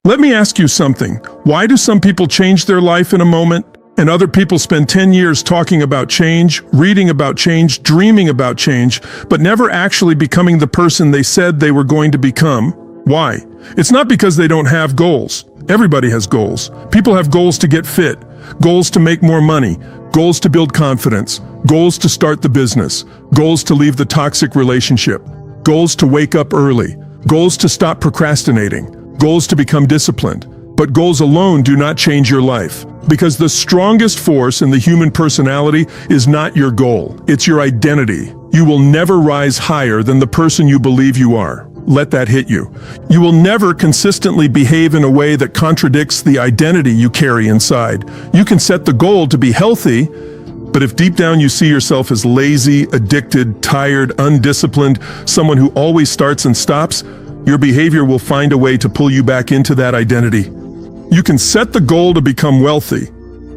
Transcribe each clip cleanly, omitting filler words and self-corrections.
Let me ask you something. Why do some people change their life in a moment, and other people spend 10 years talking about change, reading about change, dreaming about change, but never actually becoming the person they said they were going to become? Why? It's not because they don't have goals. Everybody has goals. People have goals to get fit, goals to make more money, goals to build confidence, goals to start the business, goals to leave the toxic relationship, goals to wake up early, goals to stop procrastinating, goals to become disciplined. But goals alone do not change your life, because the strongest force in the human personality is not your goal, it's your identity. You will never rise higher than the person you believe you are. Let that hit you. You will never consistently behave in a way that contradicts the identity you carry inside. You can set the goal to be healthy, but if deep down you see yourself as lazy, addicted, tired, undisciplined, someone who always starts and stops, your behavior will find a way to pull you back into that identity. You can set the goal to become wealthy,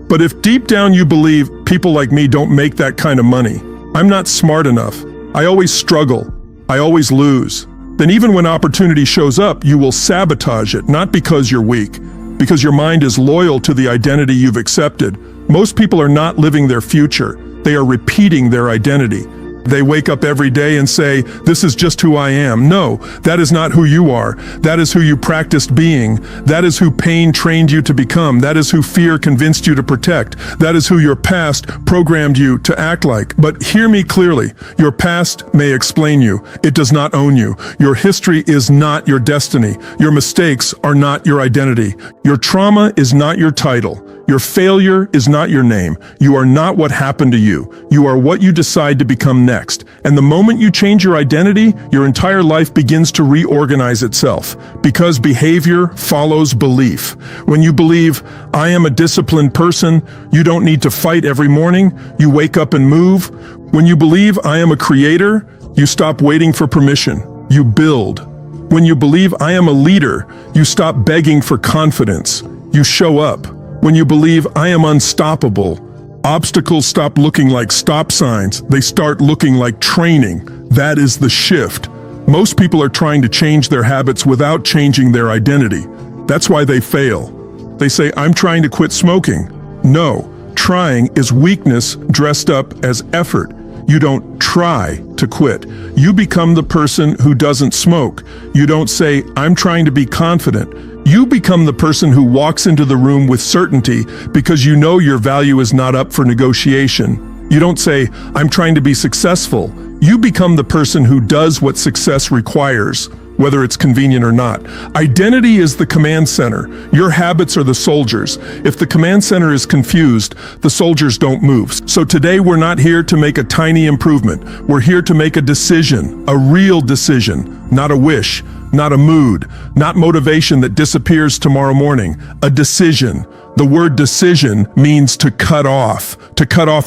but if deep down you believe people like me don't make that kind of money, I'm not smart enough, I always struggle, I always lose, then even when opportunity shows up, you will sabotage it, not because you're weak, because your mind is loyal to the identity you've accepted. Most people are not living their future, they are repeating their identity. They wake up every day and say, "This is just who I am." No, that is not who you are. That is who you practiced being. That is who pain trained you to become. That is who fear convinced you to protect. That is who your past programmed you to act like. But hear me clearly. Your past may explain you. It does not own you. Your history is not your destiny. Your mistakes are not your identity. Your trauma is not your title. Your failure is not your name. You are not what happened to you. You are what you decide to become next. And the moment you change your identity, your entire life begins to reorganize itself. Because behavior follows belief. When you believe, "I am a disciplined person," you don't need to fight every morning. You wake up and move. When you believe, "I am a creator," you stop waiting for permission. You build. When you believe, "I am a leader," you stop begging for confidence. You show up. When you believe, "I am unstoppable," obstacles stop looking like stop signs. They start looking like training. That is the shift. Most people are trying to change their habits without changing their identity. That's why they fail. They say, "I'm trying to quit smoking." No, trying is weakness dressed up as effort. You don't try to quit. You become the person who doesn't smoke. You don't say, "I'm trying to be confident." You become the person who walks into the room with certainty because you know your value is not up for negotiation. You don't say, "I'm trying to be successful." You become the person who does what success requires, whether it's convenient or not. Identity is the command center. Your habits are the soldiers. If the command center is confused, the soldiers don't move. So today we're not here to make a tiny improvement. We're here to make a decision, a real decision, not a wish, not a mood, not motivation that disappears tomorrow morning. A decision. The word decision means to cut off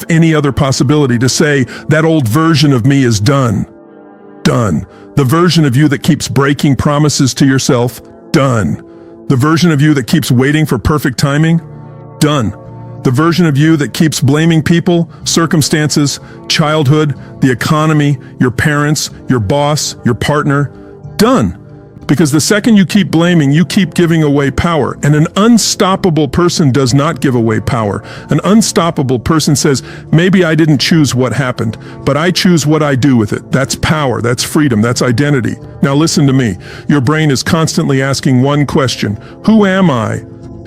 any other possibility, to say, "That old version of me is done." Done. The version of you that keeps breaking promises to yourself, done. The version of you that keeps waiting for perfect timing, done. The version of you that keeps blaming people, circumstances, childhood, the economy, your parents, your boss, your partner, done. Because the second you keep blaming, you keep giving away power. And an unstoppable person does not give away power. An unstoppable person says, "Maybe I didn't choose what happened, but I choose what I do with it." That's power, that's freedom, that's identity. Now listen to me. Your brain is constantly asking one question: who am I?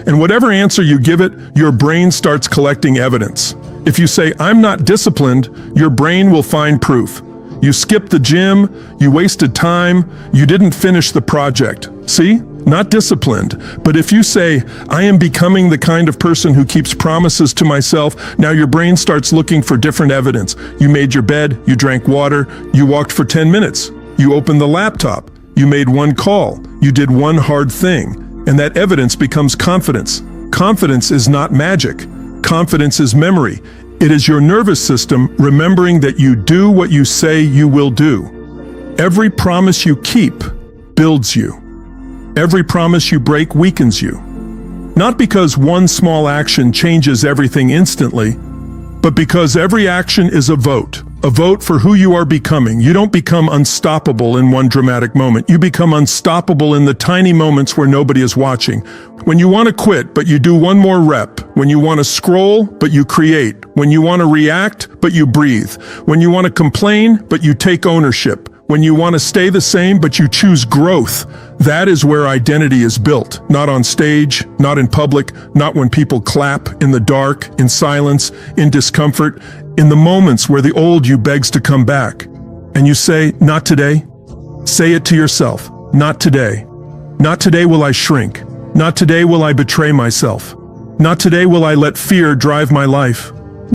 And whatever answer you give it, your brain starts collecting evidence. If you say, "I'm not disciplined," your brain will find proof. You skipped the gym, you wasted time, you didn't finish the project. See? Not disciplined. But if you say, "I am becoming the kind of person who keeps promises to myself," now your brain starts looking for different evidence. You made your bed, you drank water, you walked for 10 minutes, you opened the laptop, you made one call, you did one hard thing, and that evidence becomes confidence. Confidence is not magic. Confidence is memory. It is your nervous system remembering that you do what you say you will do. Every promise you keep builds you. Every promise you break weakens you. Not because one small action changes everything instantly, but because every action is a vote A vote for who you are becoming. You don't become unstoppable in one dramatic moment. You become unstoppable in the tiny moments where nobody is watching. When you want to quit, but you do one more rep. When you want to scroll, but you create. When you want to react, but you breathe. When you want to complain, but you take ownership. When you want to stay the same, but you choose growth. That is where identity is built. Not on stage, not in public, not when people clap, in the dark, in silence, in discomfort, in the moments where the old you begs to come back. And you say, not today. Say it to yourself, not today. Not today will I shrink. Not today will I betray myself. Not today will I let fear drive my life.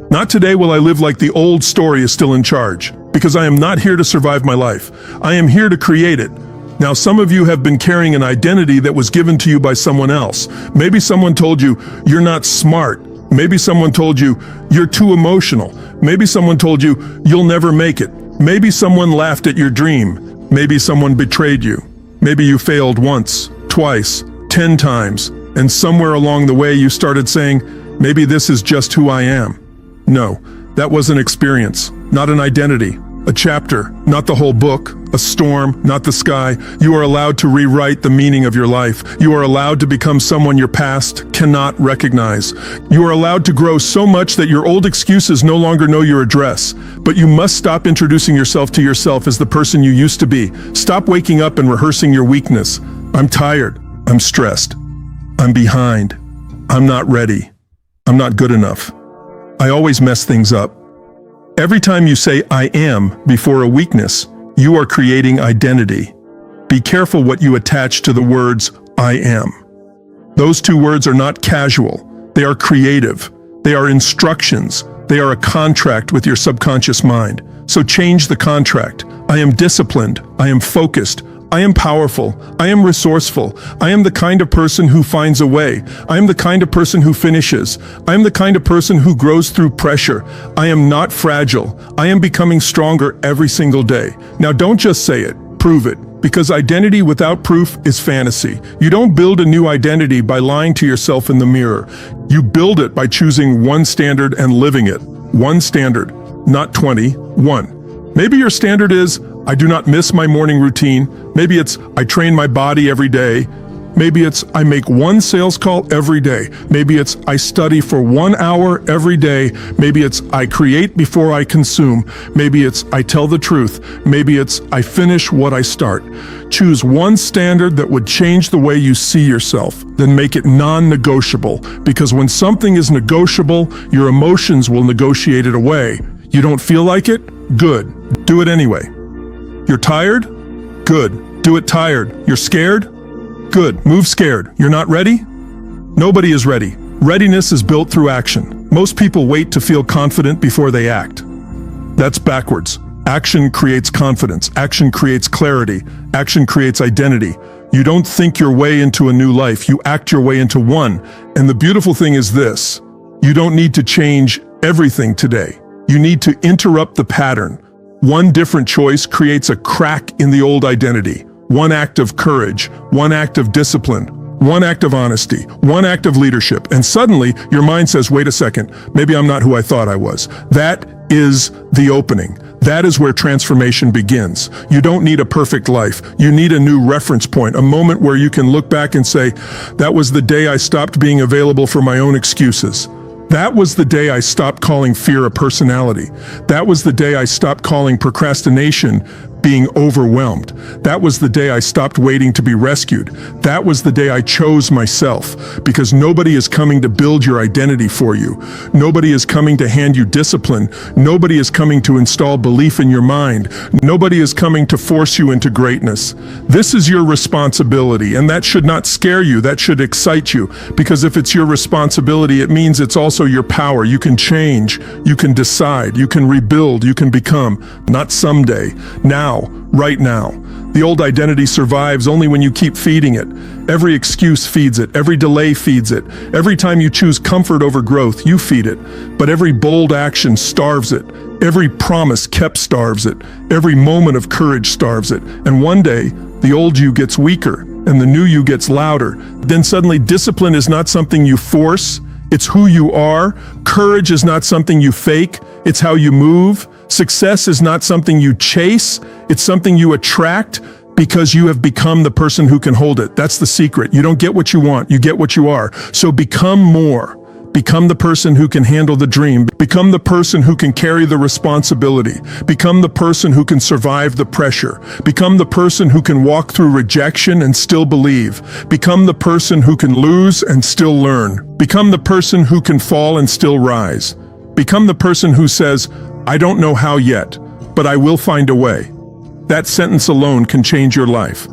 Not today will I live like the old story is still in charge, because I am not here to survive my life. I am here to create it. Now, some of you have been carrying an identity that was given to you by someone else. Maybe someone told you, you're not smart. Maybe someone told you, you're too emotional. Maybe someone told you, you'll never make it. Maybe someone laughed at your dream. Maybe someone betrayed you. Maybe you failed once, twice, 10 times, and somewhere along the way you started saying, maybe this is just who I am. No, that was an experience, not an identity. A chapter, not the whole book. A storm, not the sky. You are allowed to rewrite the meaning of your life. You are allowed to become someone your past cannot recognize. You are allowed to grow so much that your old excuses no longer know your address. But you must stop introducing yourself to yourself as the person you used to be. Stop waking up and rehearsing your weakness. I'm tired. I'm stressed. I'm behind. I'm not ready. I'm not good enough. I always mess things up. Every time you say I am before a weakness, you are creating identity. Be careful what you attach to the words I am. Those two words are not casual. They are creative. They are instructions. They are a contract with your subconscious mind. So change the contract. I am disciplined. I am focused. I am powerful. I am resourceful. I am the kind of person who finds a way. I am the kind of person who finishes. I am the kind of person who grows through pressure. I am not fragile. I am becoming stronger every single day. Now don't just say it, prove it. Because identity without proof is fantasy. You don't build a new identity by lying to yourself in the mirror. You build it by choosing one standard and living it. One standard, not 20, one. Maybe your standard is, I do not miss my morning routine. Maybe it's, I train my body every day. Maybe it's, I make one sales call every day. Maybe it's, I study for 1 hour every day. Maybe it's, I create before I consume. Maybe it's, I tell the truth. Maybe it's, I finish what I start. Choose one standard that would change the way you see yourself, then make it non-negotiable. Because when something is negotiable, your emotions will negotiate it away. You don't feel like it? Good. Do it anyway. You're tired? Good. Do it tired. You're scared? Good. Move scared. You're not ready? Nobody is ready. Readiness is built through action. Most people wait to feel confident before they act. That's backwards. Action creates confidence. Action creates clarity. Action creates identity. You don't think your way into a new life. You act your way into one. And the beautiful thing is this. You don't need to change everything today. You need to interrupt the pattern. One different choice creates a crack in the old identity. One act of courage, one act of discipline, one act of honesty, one act of leadership, and suddenly your mind says, wait a second, maybe I'm not who I thought I was. That is the opening. That is where transformation begins. You don't need a perfect life. You need a new reference point, a moment where you can look back and say, that was the day I stopped being available for my own excuses. That was the day I stopped calling fear a personality. That was the day I stopped calling procrastination being overwhelmed. That was the day I stopped waiting to be rescued. That was the day I chose myself, because nobody is coming to build your identity for you. Nobody is coming to hand you discipline. Nobody is coming to install belief in your mind. Nobody is coming to force you into greatness. This is your responsibility, and that should not scare you. That should excite you, because if it's your responsibility, it means it's also your power. You can change, you can decide, you can rebuild, you can become, not someday, now. Right now. The old identity survives only when you keep feeding it. Every excuse feeds it. Every delay feeds it. Every time you choose comfort over growth, you feed it. But every bold action starves it. Every promise kept starves it. Every moment of courage starves it. And one day, the old you gets weaker and the new you gets louder. Then suddenly discipline is not something you force. It's who you are. Courage is not something you fake. It's how you move. Success is not something you chase, it's something you attract because you have become the person who can hold it. That's the secret. You don't get what you want, you get what you are. So become more. Become the person who can handle the dream. Become the person who can carry the responsibility. Become the person who can survive the pressure. Become the person who can walk through rejection and still believe. Become the person who can lose and still learn. Become the person who can fall and still rise. Become the person who says, I don't know how yet, but I will find a way. That sentence alone can change your life.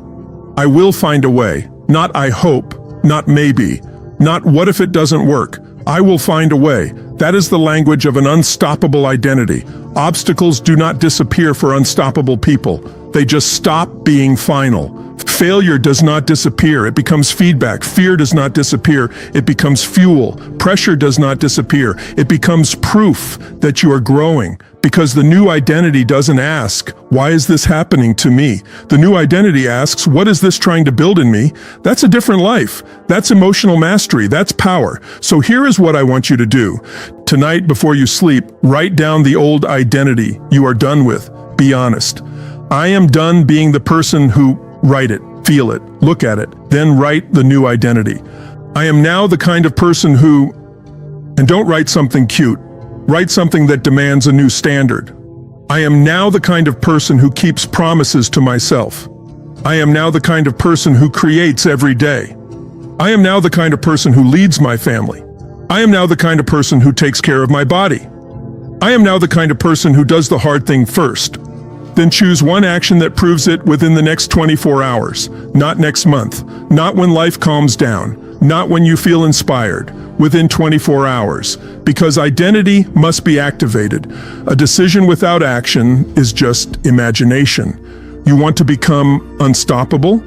I will find a way. Not I hope, not maybe, not what if it doesn't work. I will find a way. That is the language of an unstoppable identity. Obstacles do not disappear for unstoppable people. They just stop being final. Failure does not disappear. It becomes feedback. Fear does not disappear. It becomes fuel. Pressure does not disappear. It becomes proof that you are growing. Because the new identity doesn't ask, why is this happening to me? The new identity asks, what is this trying to build in me? That's a different life. That's emotional mastery. That's power. So here is what I want you to do. Tonight, before you sleep, write down the old identity you are done with. Be honest. I am done being the person who, write it, feel it, look at it, then write the new identity. I am now the kind of person who, and don't write something cute. Write something that demands a new standard. I am now the kind of person who keeps promises to myself. I am now the kind of person who creates every day. I am now the kind of person who leads my family. I am now the kind of person who takes care of my body. I am now the kind of person who does the hard thing first. Then choose one action that proves it within the next 24 hours, not next month, not when life calms down, not when you feel inspired, within 24 hours, because identity must be activated. A decision without action is just imagination. You want to become unstoppable?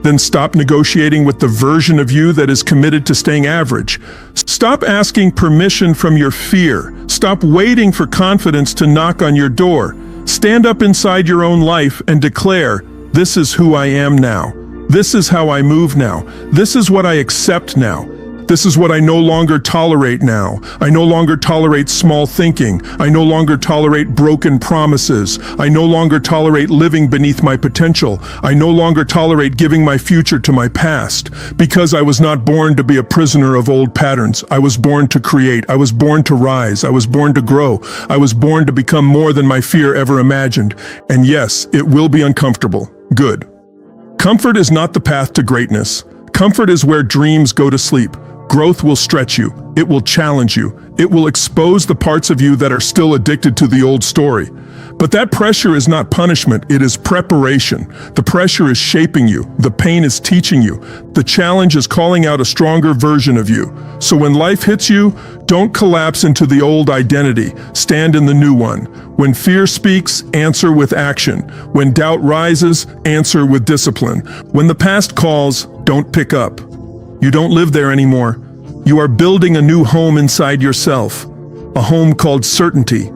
Then stop negotiating with the version of you that is committed to staying average. Stop asking permission from your fear. Stop waiting for confidence to knock on your door. Stand up inside your own life and declare, this is who I am now. This is how I move now. This is what I accept now. This is what I no longer tolerate now. I no longer tolerate small thinking. I no longer tolerate broken promises. I no longer tolerate living beneath my potential. I no longer tolerate giving my future to my past. Because I was not born to be a prisoner of old patterns. I was born to create. I was born to rise. I was born to grow. I was born to become more than my fear ever imagined. And yes, it will be uncomfortable. Good. Comfort is not the path to greatness. Comfort is where dreams go to sleep. Growth will stretch you. It will challenge you. It will expose the parts of you that are still addicted to the old story. But that pressure is not punishment, it is preparation. The pressure is shaping you. The pain is teaching you. The challenge is calling out a stronger version of you. So when life hits you, don't collapse into the old identity. Stand in the new one. When fear speaks, answer with action. When doubt rises, answer with discipline. When the past calls, don't pick up. You don't live there anymore. You are building a new home inside yourself. A home called certainty.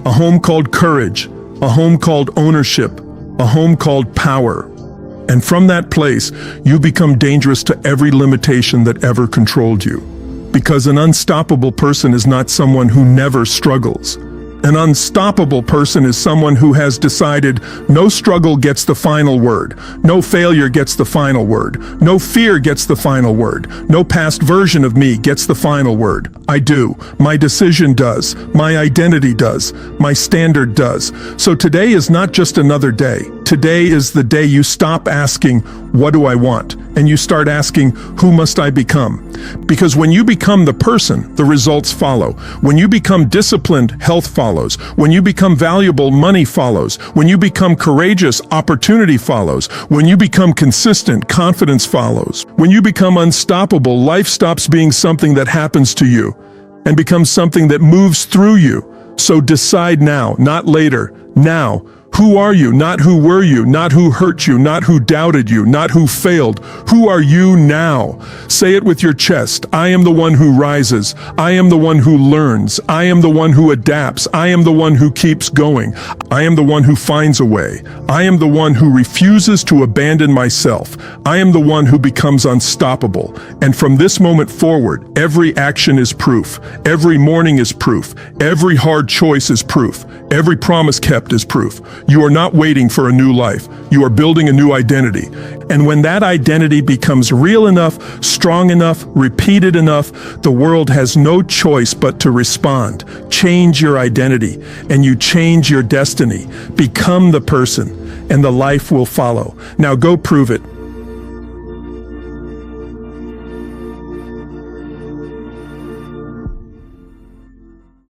A home called courage. A home called ownership. A home called power. And from that place, you become dangerous to every limitation that ever controlled you. Because an unstoppable person is not someone who never struggles. An unstoppable person is someone who has decided no struggle gets the final word, no failure gets the final word, no fear gets the final word, no past version of me gets the final word. I do. My decision does. My identity does. My standard does. So today is not just another day. Today is the day you stop asking, what do I want? And you start asking, who must I become? Because when you become the person, the results follow. When you become disciplined, health follows. When you become valuable, money follows. When you become courageous, opportunity follows. When you become consistent, confidence follows. When you become unstoppable, life stops being something that happens to you and becomes something that moves through you. So decide now, not later. Now, Who are you? Not who were you, not who hurt you, not who doubted you, not who failed. Who are you now? Say it with your chest. I am the one who rises. I am the one who learns. I am the one who adapts. I am the one who keeps going. I am the one who finds a way. I am the one who refuses to abandon myself. I am the one who becomes unstoppable. And from this moment forward, every action is proof. Every morning is proof. Every hard choice is proof. Every promise kept is proof. You are not waiting for a new life. You are building a new identity. And when that identity becomes real enough, strong enough, repeated enough, the world has no choice but to respond. Change your identity, and you change your destiny. Become the person, and the life will follow. Now go prove it.